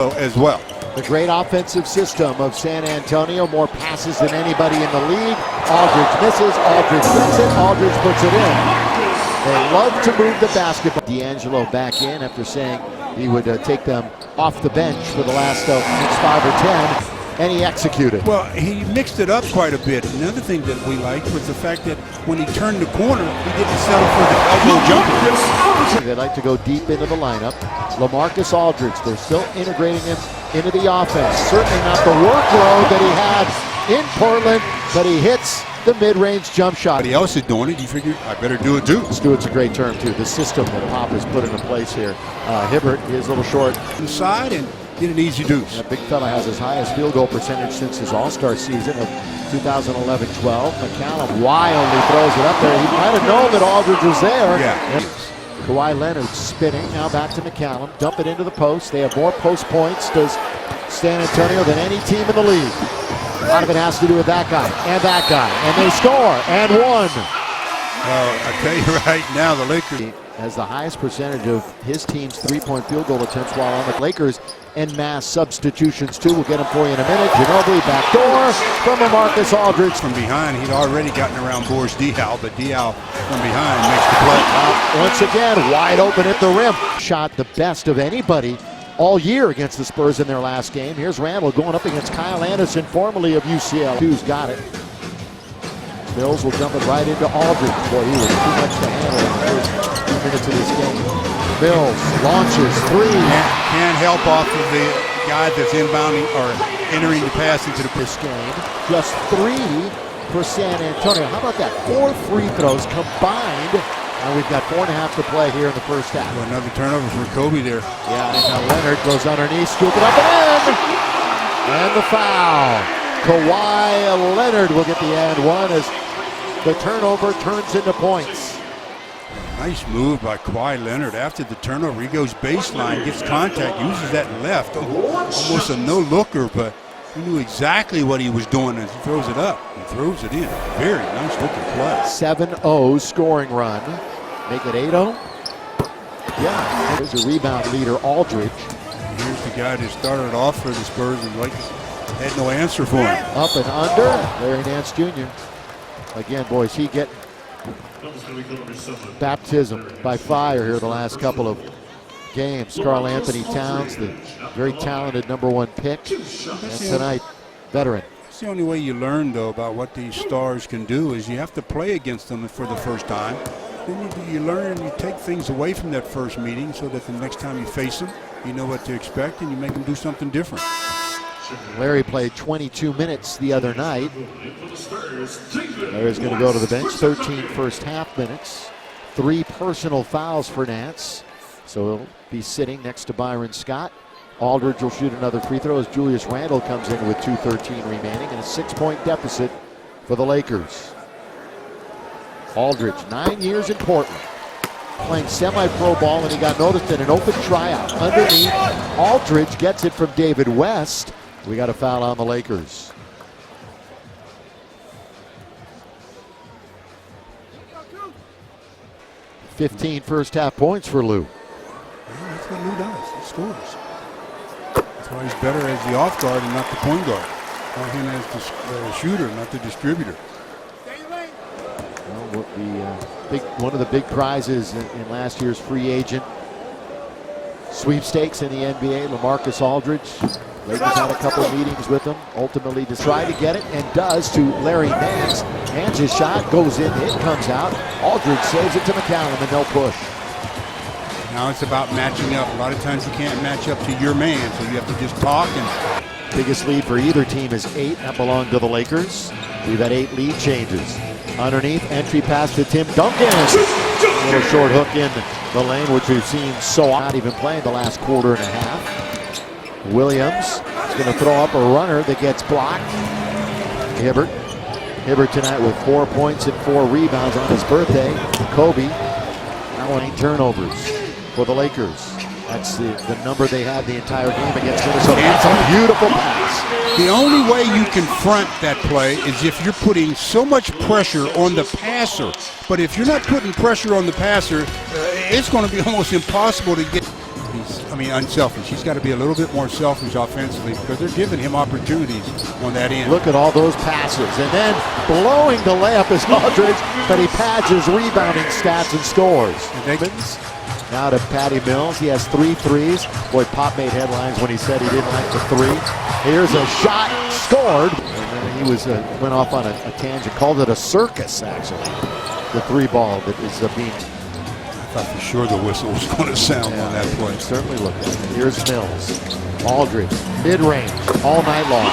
Antonio as well. The great offensive system of San Antonio, more passes than anybody in the league. Aldridge misses, Aldridge gets it, Aldridge puts it in. They love to move the basketball. D'Angelo back in after saying he would take them off the bench for the last next 5 or 10, and he executed. Well, he mixed it up quite a bit. Another thing that we liked was the fact that when he turned the corner, he didn't settle for the elbow jumper. They like to go deep into the lineup. LaMarcus Aldridge, they're still integrating him into the offense. Certainly not the workload that he had in Portland, but he hits the mid-range jump shot. Everybody else is doing it. You figure, I better do it too. Stewart's a great term too. The system that Pop has put into place here. Hibbert is a little short. Inside and get an easy deuce. That big fella has his highest field goal percentage since his All-Star season of 2011-12. McCallum wildly throws it up there. He might have known that Aldridge was there. Yeah. Kawhi Leonard spinning, now back to McCallum. Dump it into the post. They have more post points, does San Antonio, than any team in the league. A lot of it has to do with that guy and that guy. And they score, and one. Well, I tell you right now, the Lakers has the highest percentage of his team's three-point field goal attempts, while on the Lakers en masse substitutions too. We'll get him for you in a minute. Ginobili backdoor from LaMarcus Aldridge. From behind, he'd already gotten around Boris Diaw, but Diaw from behind makes the play. Once again, wide open at the rim. Shot the best of anybody all year against the Spurs in their last game. Here's Randall going up against Kyle Anderson, formerly of UCLA. Who's got it? Mills will dump it right into Aldridge. Boy, he was too much to handle in the first few minutes of this game. Mills launches three. Can't help off of the guy that's inbounding or entering the pass into this game. Just 3 for San Antonio. How about that? 4 free throws combined. And we've got 4.5 to play here in the first half. Well, another turnover for Kobe there. Yeah, and Leonard goes underneath, scoop it up and in. And the foul. Kawhi Leonard will get the and one as the turnover turns into points. Nice move by Kawhi Leonard. After the turnover, he goes baseline, gets contact, uses that left. Almost a no-looker, but he knew exactly what he was doing as he throws it up and throws it in. Very nice looking play. 7-0 scoring run. Make it 8-0. Yeah, there's a rebound leader, Aldridge. Here's the guy that started off for the Spurs and Lakers had no answer for him. Up and under, Larry Nance Jr. Again, boys, he get baptism by fire here the last couple of games. Karl Anthony Towns, the very talented #1 pick, and tonight, veteran. That's the only way you learn, though, about what these stars can do is you have to play against them for the first time. Then you learn and you take things away from that first meeting so that the next time you face them, you know what to expect and you make them do something different. Larry played 22 minutes the other night. Larry's going to go to the bench. 13 first half minutes. 3 personal fouls for Nance. So he'll be sitting next to Byron Scott. Aldridge will shoot another free throw as Julius Randle comes in with 2:13 remaining and a 6-point deficit for the Lakers. Aldridge, 9 years in Portland, playing semi-pro ball, and he got noticed in an open tryout. Underneath, Aldridge gets it from David West. We got a foul on the Lakers. $15 first half points for Lou. Yeah, that's what Lou does. He scores. That's why he's better as the off guard and not the point guard. Not him as the shooter, not the distributor. Well, one of the big prizes in last year's free agent sweepstakes in the NBA, LaMarcus Aldridge. Lakers had a couple of meetings with him, ultimately to try to get it, and does to Larry Nance. Nance, his shot goes in, it comes out. Aldridge saves it to McCallum, and they'll push. Now it's about matching up. A lot of times you can't match up to your man, so you have to just talk. And biggest lead for either team is 8. That belonged to the Lakers. We've had 8 lead changes. Underneath, entry pass to Tim Duncan. A little short hook in the lane, which we've seen so not even playing the last quarter and a half. Williams is going to throw up a runner that gets blocked. Hibbert tonight with 4 points and 4 rebounds on his birthday. Kobe, now 9 turnovers for the Lakers. That's the number they had the entire game against Minnesota. That's a beautiful pass. The only way you confront that play is if you're putting so much pressure on the passer. But if you're not putting pressure on the passer, it's going to be almost impossible to get. unselfish. He's got to be a little bit more selfish offensively because they're giving him opportunities on that end. Look at all those passes. And then blowing the layup is Aldridge, but he pads his rebounding stats and scores. Now to Patty Mills. He has 3 threes. Boy, Pop made headlines when he said he didn't like the 3. Here's a shot, scored. And then he went off on a tangent, called it a circus, actually. The 3-ball that is being... I thought for sure the whistle was going to sound on that play. Certainly looked at it. Here's Mills. Aldridge, mid-range, all night long.